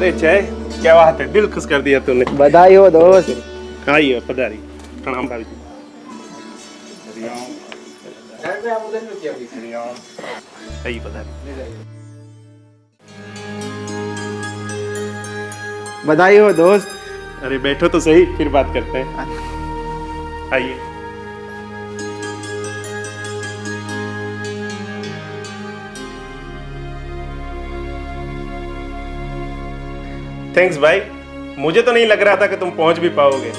अरे जय, क्या बात है, दिल खुश कर दिया तूने। बधाई हो दोस्त। आइए पधारी। प्रणाम भाभी जी। आइए पधारी। बधाई हो दोस्त। अरे बैठो तो सही, फिर बात करते हैं। आइए। थैंक्स भाई, मुझे तो नहीं लग रहा था कि तुम पहुंच भी पाओगे।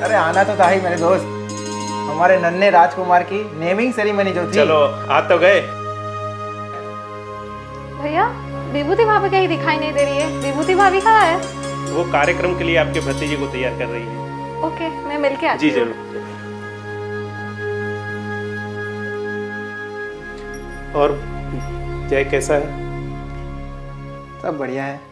अरे आना तो था ही मेरे दोस्त। हमारे नन्हे राजकुमार की नेमिंग सेरेमनी जो थी। चलो आ तो गए। भैया, विभूति भाभी कहीं दिखाई नहीं दे रही है। विभूति भाभी कहाँ है? वो कार्यक्रम के लिए आपके भतीजे को तैयार कर रही है। ओके, मैं मिल के आती जी हूँ। जरूर। और जय कैसा है? सब बढ़िया है।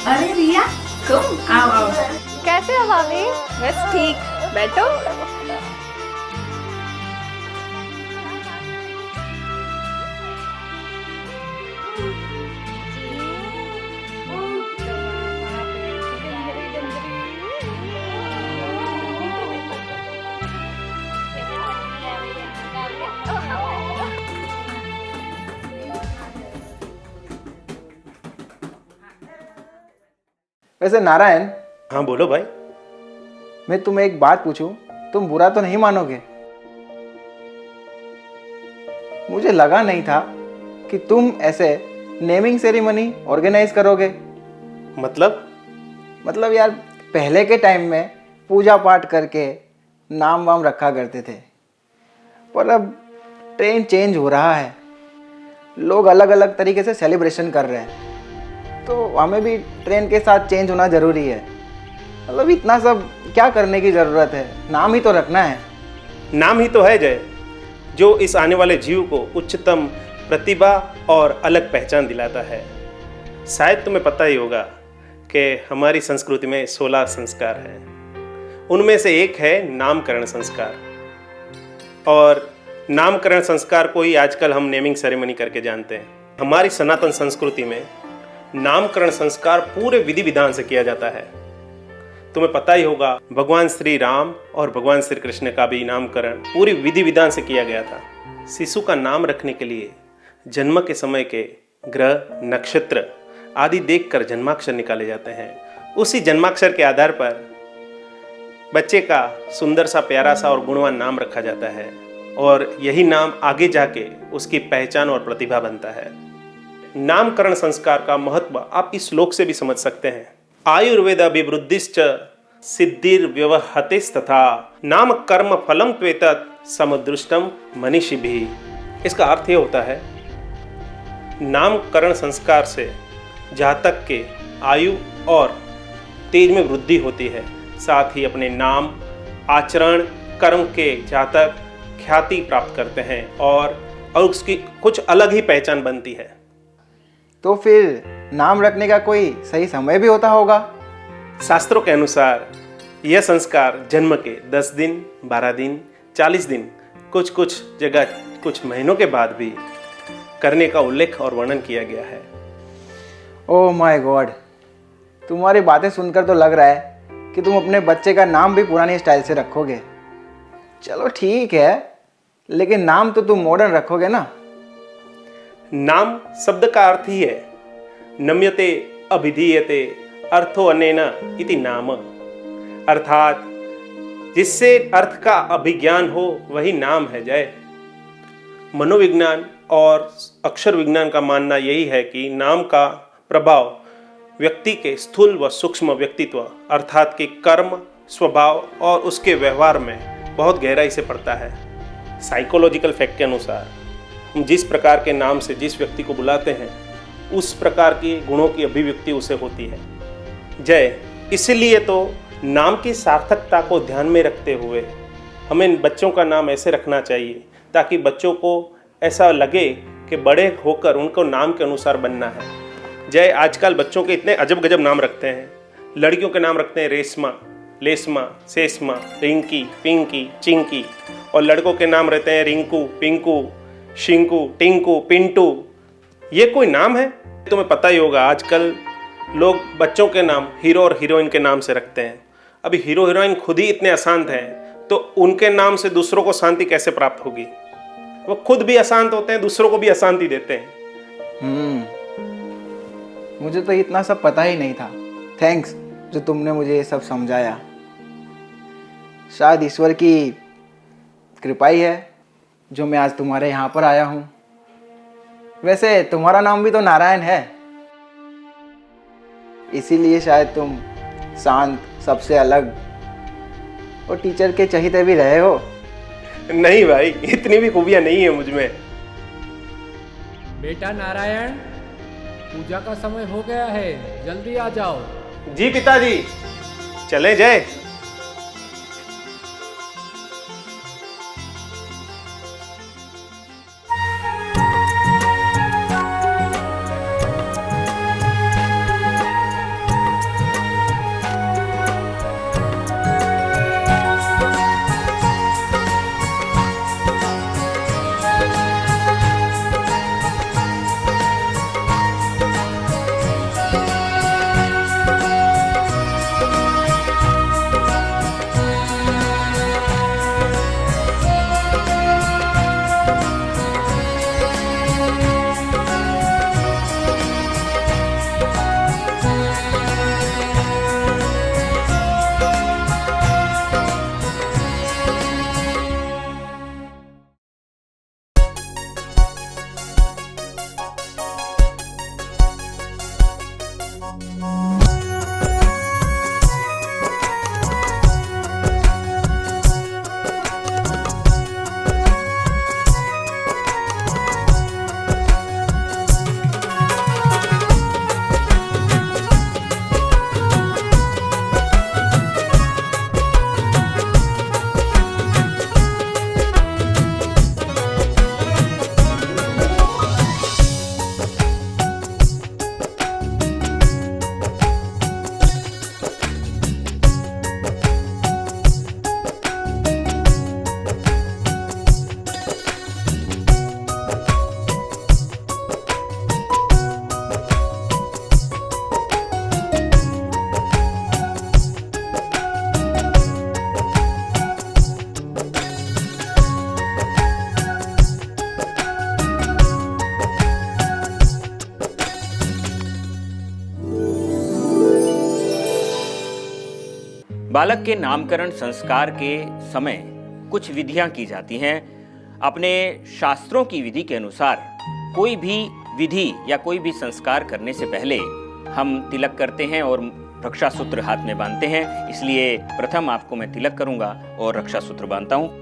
अरे रिया, तुम आओ आओ। कैसे हो भाभी? बस ठीक, बैठो। वैसे नारायण, हाँ बोलो भाई। मैं तुम्हें एक बात पूछूं, तुम बुरा तो नहीं मानोगे? मुझे लगा नहीं था कि तुम ऐसे नेमिंग सेरेमनी ऑर्गेनाइज करोगे। मतलब यार, पहले के टाइम में पूजा पाठ करके नाम वाम रखा करते थे, पर अब ट्रेंड चेंज हो रहा है। लोग अलग अलग तरीके से सेलिब्रेशन कर रहे हैं, तो हमें भी ट्रेंड के साथ चेंज होना ज़रूरी है। मतलब इतना सब क्या करने की ज़रूरत है, नाम ही तो रखना है। नाम ही तो है जय, जो इस आने वाले जीव को उच्चतम प्रतिभा और अलग पहचान दिलाता है। शायद तुम्हें पता ही होगा कि हमारी संस्कृति में 16 संस्कार हैं। उनमें से एक है नामकरण संस्कार, और नामकरण संस्कार को ही आजकल हम नेमिंग सेरेमनी करके जानते हैं। हमारी सनातन संस्कृति में नामकरण संस्कार पूरे विधि विधान से किया जाता है। तुम्हें पता ही होगा, भगवान श्री राम और भगवान श्री कृष्ण का भी नामकरण पूरी विधि विधान से किया गया था। शिशु का नाम रखने के लिए जन्म के समय के ग्रह, नक्षत्र आदि देखकर जन्माक्षर निकाले जाते हैं। उसी जन्माक्षर के आधार पर बच्चे का सुंदर सा, प्यारा सा और गुणवान नाम रखा जाता है, और यही नाम आगे जाके उसकी पहचान और प्रतिभा बनता है। नामकरण संस्कार का महत्व आप इस श्लोक से भी समझ सकते हैं। आयुर्वेद विवृद्धिश्च सिद्धिर्व्यवहतिस्तथा नाम कर्म फलम त्वेतत् समुदृष्टम मनीषिभिः। इसका अर्थ ये होता है, नामकरण संस्कार से जातक के आयु और तेज में वृद्धि होती है। साथ ही अपने नाम, आचरण, कर्म के जातक ख्याति प्राप्त करते हैं, और उसकी कुछ अलग ही पहचान बनती है। तो फिर नाम रखने का कोई सही समय भी होता होगा? शास्त्रों के अनुसार यह संस्कार जन्म के 10 दिन, 12 दिन, 40 दिन, कुछ जगह कुछ महीनों के बाद भी करने का उल्लेख और वर्णन किया गया है। ओह माय गॉड, तुम्हारी बातें सुनकर तो लग रहा है कि तुम अपने बच्चे का नाम भी पुरानी स्टाइल से रखोगे। चलो ठीक है, लेकिन नाम तो तुम मॉडर्न रखोगे ना। नाम शब्द का अर्थ ही है नम्यते अभिधीयते अर्थो अनेन इति नाम, अर्थात जिससे अर्थ का अभिज्ञान हो वही नाम है। जय। मनोविज्ञान और अक्षर विज्ञान का मानना यही है कि नाम का प्रभाव व्यक्ति के स्थूल व सूक्ष्म व्यक्तित्व अर्थात कि कर्म, स्वभाव और उसके व्यवहार में बहुत गहराई से पड़ता है। साइकोलॉजिकल फैक्ट के अनुसार हम जिस प्रकार के नाम से जिस व्यक्ति को बुलाते हैं उस प्रकार की गुणों की अभिव्यक्ति उसे होती है। जय। इसलिए तो नाम की सार्थकता को ध्यान में रखते हुए हमें बच्चों का नाम ऐसे रखना चाहिए ताकि बच्चों को ऐसा लगे कि बड़े होकर उनको नाम के अनुसार बनना है। जय। आजकल बच्चों के इतने अजब गजब नाम रखते हैं। लड़कियों के नाम रखते हैं रेशमा, लेशमा, शेषमा, रिंकी, पिंकी, चिंकी, और लड़कों के नाम रहते हैं रिंकू, पिंकू, शिंकू, टिंकू, पिंटू। ये कोई नाम है? तुम्हें पता ही होगा आजकल लोग बच्चों के नाम हीरो और हीरोइन के नाम से रखते हैं। अभी हीरो हीरोइन खुद ही इतने अशांत हैं तो उनके नाम से दूसरों को शांति कैसे प्राप्त होगी? वो खुद भी अशांत होते हैं, दूसरों को भी अशांति देते हैं। मुझे तो इतना सब पता ही नहीं था। थैंक्स जो तुमने मुझे ये सब समझाया। शायद ईश्वर की कृपा ही है जो मैं आज तुम्हारे यहाँ पर आया हूँ। वैसे तुम्हारा नाम भी तो नारायण है, इसीलिए शायद तुम शांत, सबसे अलग और टीचर के चहीते भी रहे हो। नहीं भाई, इतनी भी खूबियां नहीं है मुझ में। बेटा नारायण, पूजा का समय हो गया है, जल्दी आ जाओ। जी पिताजी, चले जय। बालक के नामकरण संस्कार के समय कुछ विधियां की जाती हैं। अपने शास्त्रों की विधि के अनुसार कोई भी विधि या कोई भी संस्कार करने से पहले हम तिलक करते हैं और रक्षा सूत्र हाथ में बांधते हैं। इसलिए प्रथम आपको मैं तिलक करूंगा और रक्षा सूत्र बांधता हूं।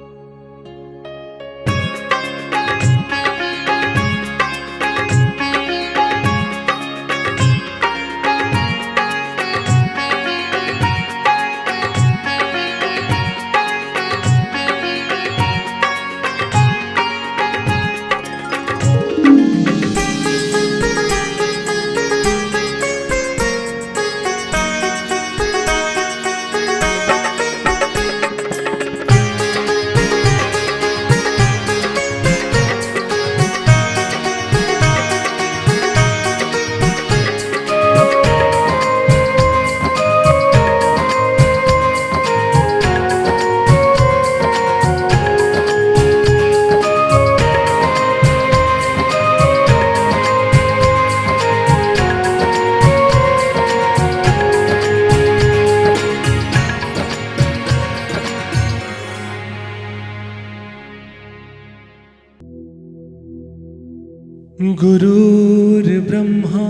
गुरुर्ब्रह्मा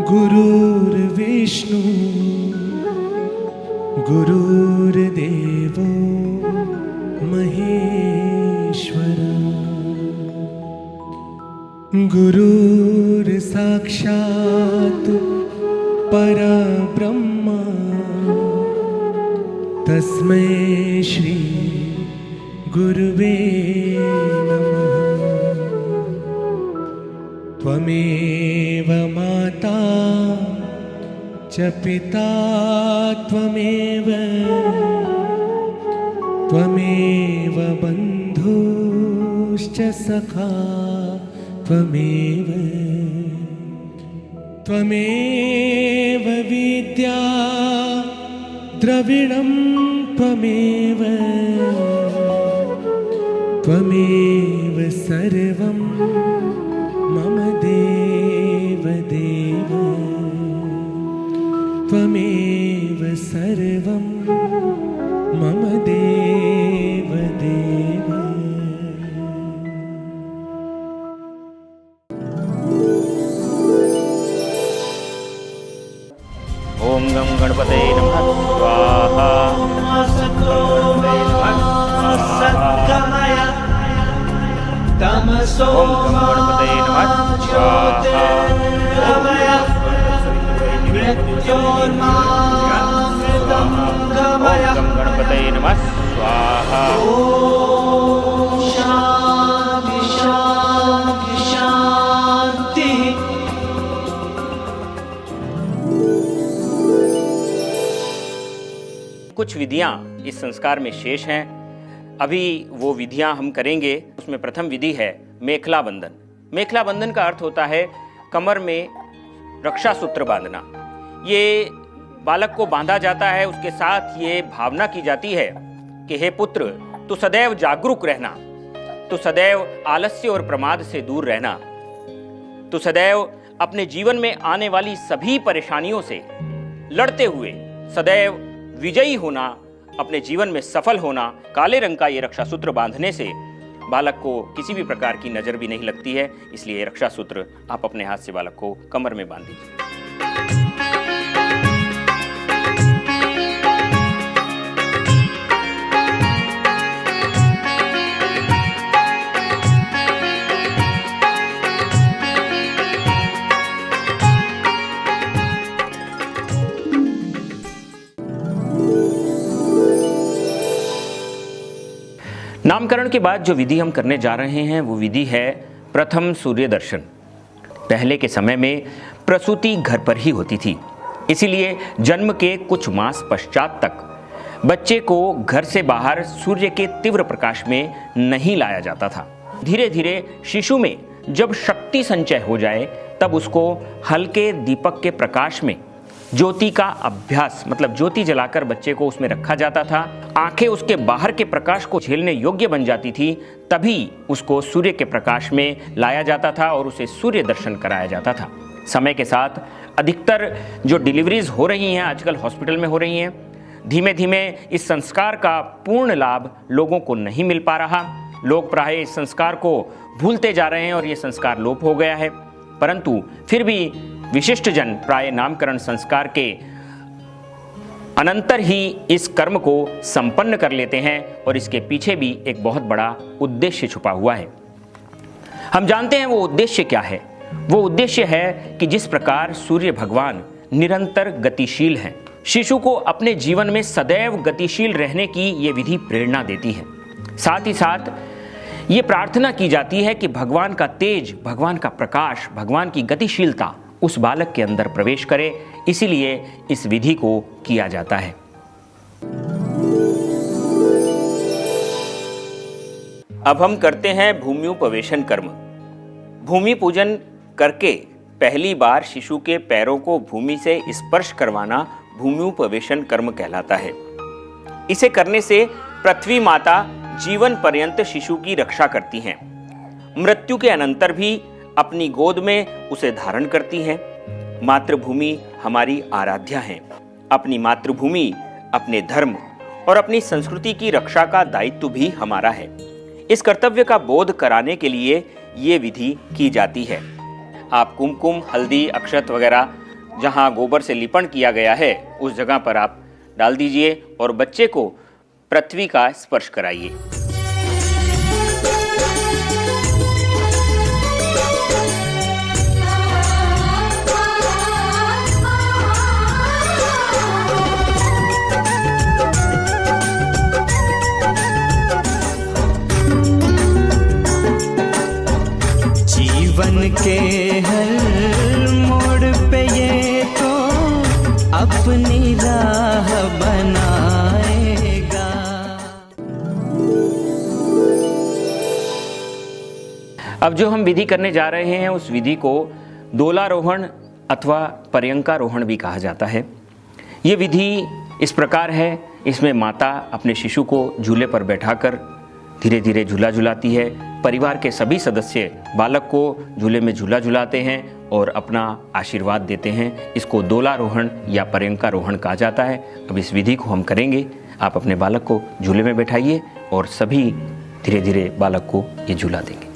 गुरुर्विष्णु गुरुर्देवो महेश्वरा गुरुर्साक्षात् परब्रह्मा तस्मै श्री गुरुवे नमः। त्वमेव माता च पिता त्वमेव त्वमेव बन्धुश्च सखा त्वमेव त्वमेव विद्या द्रविणं त्वमेव त्वमेव सर्वं मम देव देव त्वमेव सर्वं मम देव देव। ओम गम गणपते नमः स्वाहा। ओम गम गणपते नमः स्वाहा। ओम गम गणपते नमः स्वाहा। शांति शांति शांति। कुछ विधियां इस संस्कार में शेष हैं। अभी वो विधियां हम करेंगे। उसमें प्रथम विधि है मेखला बंधन। मेखला बंधन का अर्थ होता है कमर में रक्षा सूत्र बांधना। ये बालक को बांधा जाता है, उसके साथ ये भावना की जाती है कि हे पुत्र, तू सदैव जागरूक रहना, तू सदैव आलस्य और प्रमाद से दूर रहना, तू सदैव अपने जीवन में आने वाली सभी परेशानियों से लड़ते हुए सदैव विजयी होना, अपने जीवन में सफल होना। काले रंग का ये रक्षा सूत्र बांधने से बालक को किसी भी प्रकार की नजर भी नहीं लगती है, इसलिए ये रक्षा सूत्र आप अपने हाथ से बालक को कमर में बांध दीजिए। नामकरण के बाद जो विधि हम करने जा रहे हैं वो विधि है प्रथम सूर्य दर्शन। पहले के समय में प्रसूति घर पर ही होती थी, इसीलिए जन्म के कुछ मास पश्चात तक बच्चे को घर से बाहर सूर्य के तीव्र प्रकाश में नहीं लाया जाता था। धीरे धीरे शिशु में जब शक्ति संचय हो जाए तब उसको हल्के दीपक के प्रकाश में ज्योति का अभ्यास, मतलब ज्योति जलाकर बच्चे को उसमें रखा जाता था। आंखें उसके बाहर के प्रकाश को झेलने योग्य बन जाती थी, तभी उसको सूर्य के प्रकाश में लाया जाता था और उसे सूर्य दर्शन कराया जाता था। समय के साथ अधिकतर जो डिलीवरीज हो रही हैं आजकल हॉस्पिटल में हो रही हैं, धीमे धीमे इस संस्कार का पूर्ण लाभ लोगों को नहीं मिल पा रहा। लोग प्राय इस संस्कार को भूलते जा रहे हैं और ये संस्कार लोप हो गया है। परंतु फिर भी विशिष्ट जन प्राय नामकरण संस्कार के अनंतर ही इस कर्म को संपन्न कर लेते हैं और इसके पीछे भी एक बहुत बड़ा उद्देश्य छुपा हुआ है। हम जानते हैं वो उद्देश्य क्या है। वो उद्देश्य है कि जिस प्रकार सूर्य भगवान निरंतर गतिशील हैं, शिशु को अपने जीवन में सदैव गतिशील रहने की ये विधि प्रेरणा देती है। साथ ही साथ ये प्रार्थना की जाती है कि भगवान का तेज, भगवान का प्रकाश, भगवान की गतिशीलता उस बालक के अंदर प्रवेश करे, इसीलिए इस विधि को किया जाता है। अब हम करते हैं भूम्युपवेशन कर्म। भूमि पूजन करके पहली बार शिशु के पैरों को भूमि से स्पर्श करवाना भूम्युपवेशन कर्म कहलाता है। इसे करने से पृथ्वी माता जीवन पर्यंत शिशु की रक्षा करती हैं। मृत्यु के अनंतर भी अपनी गोद में उसे धारण करती हैं। मातृभूमि हमारी आराध्या है। अपनी मातृभूमि, अपने धर्म और अपनी संस्कृति की रक्षा का दायित्व भी हमारा है। इस कर्तव्य का बोध कराने के लिए ये विधि की जाती है। आप कुमकुम, हल्दी, अक्षत वगैरह जहाँ गोबर से लिपण किया गया है उस जगह पर आप डाल दीजिए और बच्चे को पृथ्वी का स्पर्श कराइए। जीवन के हर मोड़ पे ये तो अपनी राह बनाएगा। अब जो हम विधि करने जा रहे हैं उस विधि को दोलारोहण अथवा पर्यंकारोहण भी कहा जाता है। ये विधि इस प्रकार है, इसमें माता अपने शिशु को झूले पर बैठाकर धीरे धीरे झूला झुलाती है। परिवार के सभी सदस्य बालक को झूले में झूला झुलाते हैं और अपना आशीर्वाद देते हैं। इसको दोलारोहण या पर्यंकारोहण कहा जाता है। अब इस विधि को हम करेंगे। आप अपने बालक को झूले में बैठाइए और सभी धीरे धीरे बालक को ये झूला देंगे।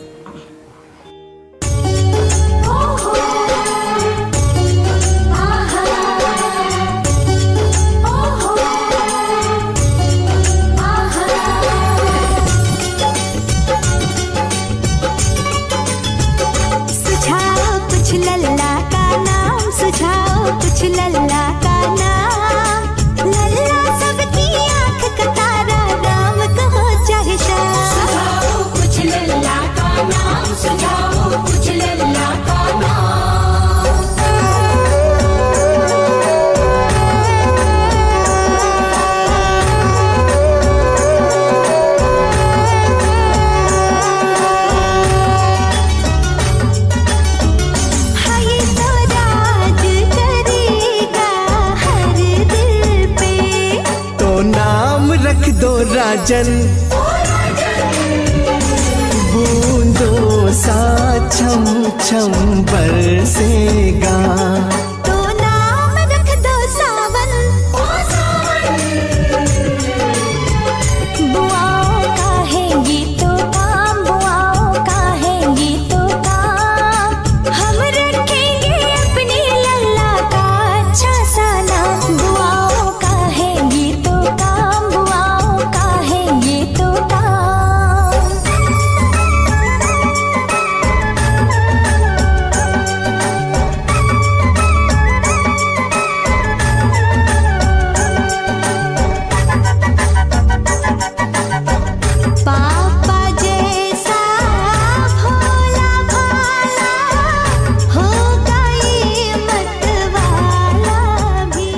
कुछ लल्ला का नाम, लल्ला सबकी आँख का तारा, राम कहो चाहे श्याम। सुझाओ कुछ लल्ला का नाम, सुझाओ कुछ लल्ला का रख दो राजन, बूंदों सा छम छम बरसेगा। तो नाम रख दो सावन, बुआओं का है गीतों काम, बुआओं का है गीतों काम। हम रखेंगे अपनी लल्ला का अच्छा सा नाम, बुआओं का है गीतों काम, बुआओं का है गीतों काम। पापा जैसा भोला भाला होगा ये मतवाला भी।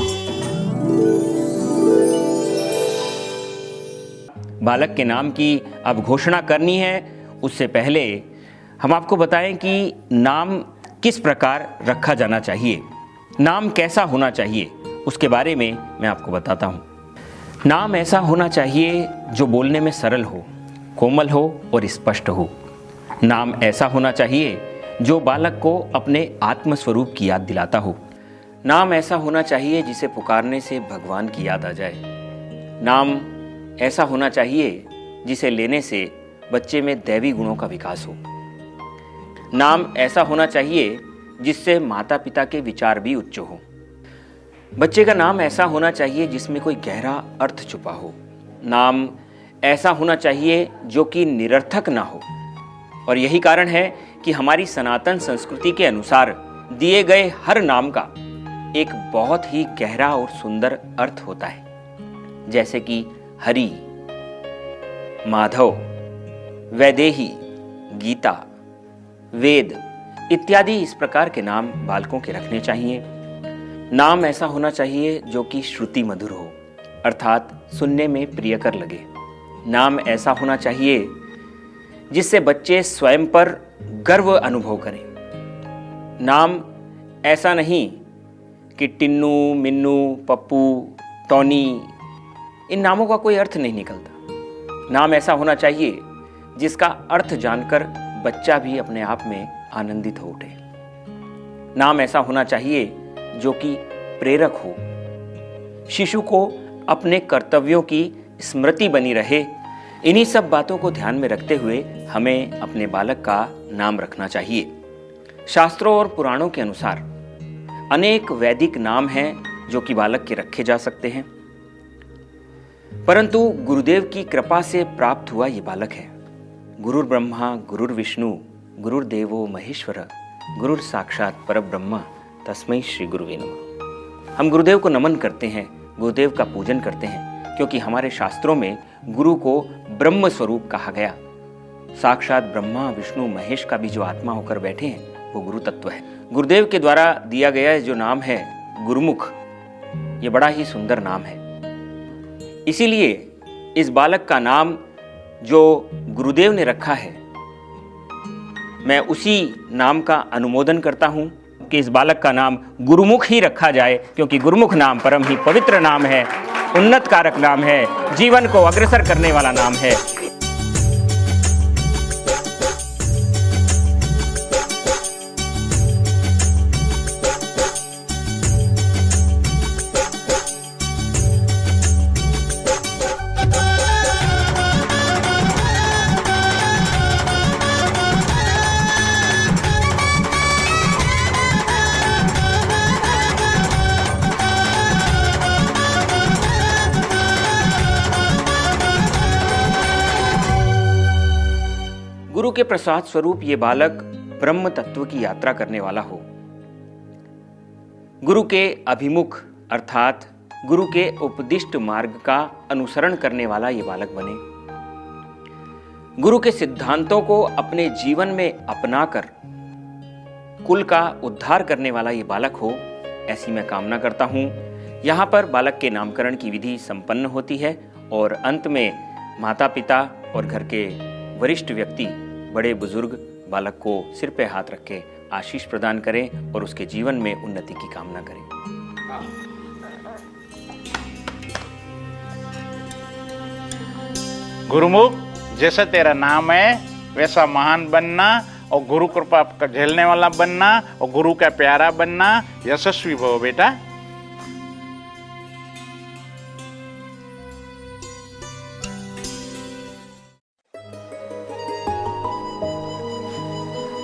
बालक के नाम की अब घोषणा करनी है। उससे पहले हम आपको बताएं कि नाम किस प्रकार रखा जाना चाहिए, नाम कैसा होना चाहिए, उसके बारे में मैं आपको बताता हूँ। नाम ऐसा होना चाहिए जो बोलने में सरल हो, कोमल हो और स्पष्ट हो। नाम ऐसा होना चाहिए जो बालक को अपने आत्मस्वरूप की याद दिलाता हो। नाम ऐसा होना चाहिए जिसे पुकारने से भगवान की याद आ जाए। नाम ऐसा होना चाहिए जिसे लेने से बच्चे में दैवी गुणों का विकास हो। नाम ऐसा होना चाहिए जिससे माता पिता के विचार भी उच्च हो। बच्चे का नाम ऐसा होना चाहिए जिसमें कोई गहरा अर्थ छुपा हो। नाम ऐसा होना चाहिए जो कि निरर्थक ना हो। और यही कारण है कि हमारी सनातन संस्कृति के अनुसार दिए गए हर नाम का एक बहुत ही गहरा और सुंदर अर्थ होता है। जैसे कि हरि, माधव, वैदेही, गीता, वेद इत्यादि इस प्रकार के नाम बालकों के रखने चाहिए। नाम ऐसा होना चाहिए जो कि श्रुति मधुर हो, अर्थात सुनने में प्रियकर लगे। नाम ऐसा होना चाहिए जिससे बच्चे स्वयं पर गर्व अनुभव करें। नाम ऐसा नहीं कि टिन्नू, मिन्नू, पप्पू, टॉनी, इन नामों का कोई अर्थ नहीं निकलता। नाम ऐसा होना चाहिए जिसका अर्थ जानकर बच्चा भी अपने आप में आनंदित हो उठे। नाम ऐसा होना चाहिए जो कि प्रेरक हो, शिशु को अपने कर्तव्यों की स्मृति बनी रहे, इन्हीं सब बातों को ध्यान में रखते हुए हमें अपने बालक का नाम रखना चाहिए। शास्त्रों और पुराणों के अनुसार अनेक वैदिक नाम हैं जो कि बालक के रखे जा सकते हैं, परंतु गुरुदेव की कृपा से प्राप्त हुआ ये बालक है। गुरुर ब्रह्मा गुरुर विष्णु गुरुर्देवो महेश्वर गुरुर साक्षात परब्रह्म तस्मै श्री गुरुवे नमः। हम गुरुदेव को नमन करते हैं, गुरुदेव का पूजन करते हैं, क्योंकि हमारे शास्त्रों में गुरु को ब्रह्म स्वरूप कहा गया। साक्षात ब्रह्मा विष्णु महेश का भी जो आत्मा होकर बैठे हैं वो गुरु तत्व है। गुरुदेव के द्वारा दिया गया जो नाम है गुरुमुख, ये बड़ा ही सुंदर नाम है। इसीलिए इस बालक का नाम जो गुरुदेव ने रखा है, मैं उसी नाम का अनुमोदन करता हूं कि इस बालक का नाम गुरुमुख ही रखा जाए, क्योंकि गुरुमुख नाम परम ही पवित्र नाम है, उन्नत कारक नाम है, जीवन को अग्रसर करने वाला नाम है। गुरु के प्रसाद स्वरूप ये बालक ब्रह्म तत्व की यात्रा करने वाला हो, गुरु के अभिमुख अर्थात गुरु के उपदिष्ट मार्ग का अनुसरण करने वाला ये बालक बने, गुरु के सिद्धांतों को अपने जीवन में अपनाकर कुल का उद्धार करने वाला ये बालक हो, ऐसी मैं कामना करता हूं। यहाँ पर बालक के नामकरण की विधि संपन्न होती है और अंत में माता पिता और घर के वरिष्ठ व्यक्ति, बड़े बुजुर्ग बालक को सिर पे हाथ रख के आशीष प्रदान करें और उसके जीवन में उन्नति की कामना करें। गुरुमुख, जैसा तेरा नाम है वैसा महान बनना और गुरु कृपा का झेलने वाला बनना और गुरु का प्यारा बनना। यशस्वी भव बेटा।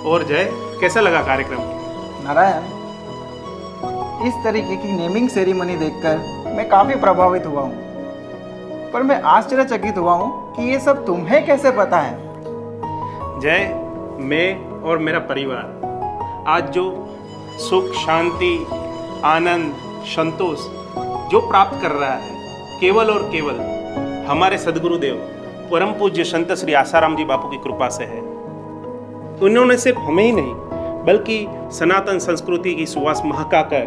और जय, कैसा लगा कार्यक्रम? नारायण, इस तरीके की नेमिंग सेरेमनी देखकर मैं काफ़ी प्रभावित हुआ हूँ, पर मैं आश्चर्यचकित हुआ हूँ कि ये सब तुम्हें कैसे पता है। जय, मैं और मेरा परिवार आज जो सुख शांति आनंद संतोष जो प्राप्त कर रहा है, केवल और केवल हमारे सदगुरुदेव परम पूज्य संत श्री आसाराम जी बापू की कृपा से है। उन्होंने सिर्फ हमें ही नहीं बल्कि सनातन संस्कृति की सुवास महकाकर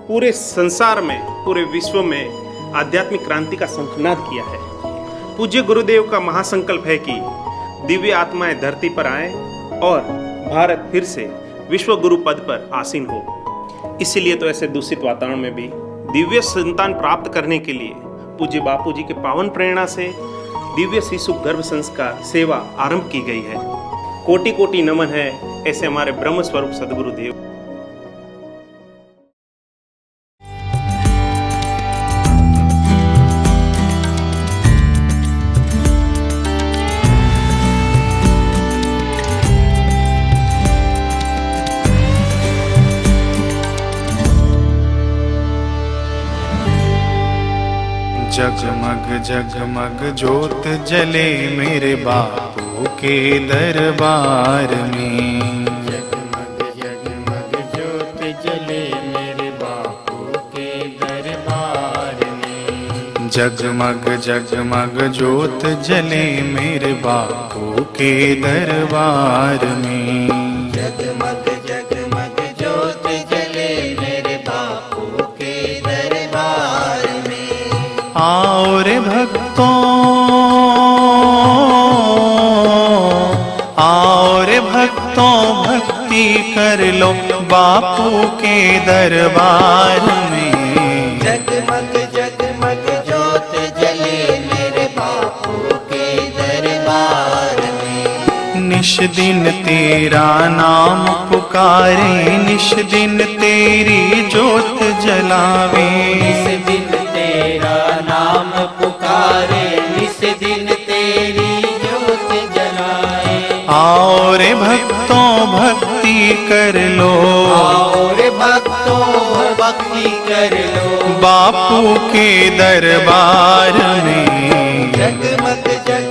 पूरे संसार में, पूरे विश्व में आध्यात्मिक क्रांति का शंखनाद किया है। पूज्य गुरुदेव का महासंकल्प है कि दिव्य आत्माएं धरती पर आएं और भारत फिर से विश्व गुरु पद पर आसीन हो। इसीलिए तो ऐसे दूषित वातावरण में भी दिव्य संतान प्राप्त करने के लिए पूज्य बापू जी के पावन प्रेरणा से दिव्य शिशु गर्भ संस्कार सेवा आरंभ की गई है। कोटि कोटि नमन है ऐसे हमारे ब्रह्म स्वरूप सदगुरुदेव। जगमग जगमग ज्योत जले मेरे बापू के दरबार में। जगमग जगमग ज्योत जले मेरे बापू के दरबार में। जगमग जगमग ज्योत जले मेरे बापू के दरबार में। जगमग जगमग ज्योत जले मेरे बापू के दरबार में। आओ रे भक्तों, आओ रे भक्तों, भक्ति कर लो बापू के दरबार में। जगमग जगमग ज्योत जले मेरे बापू के दरबार में। निश दिन तेरा नाम पुकारे, निश दिन तेरी ज्योत जलावे। निस दिन तेरा नाम पुकारे, निस दिन तेरी आओ रे भक्तों भक्ति कर लो, आओ रे भक्तों भक्ति कर लो, बापू के दरबार में जगमग जगमग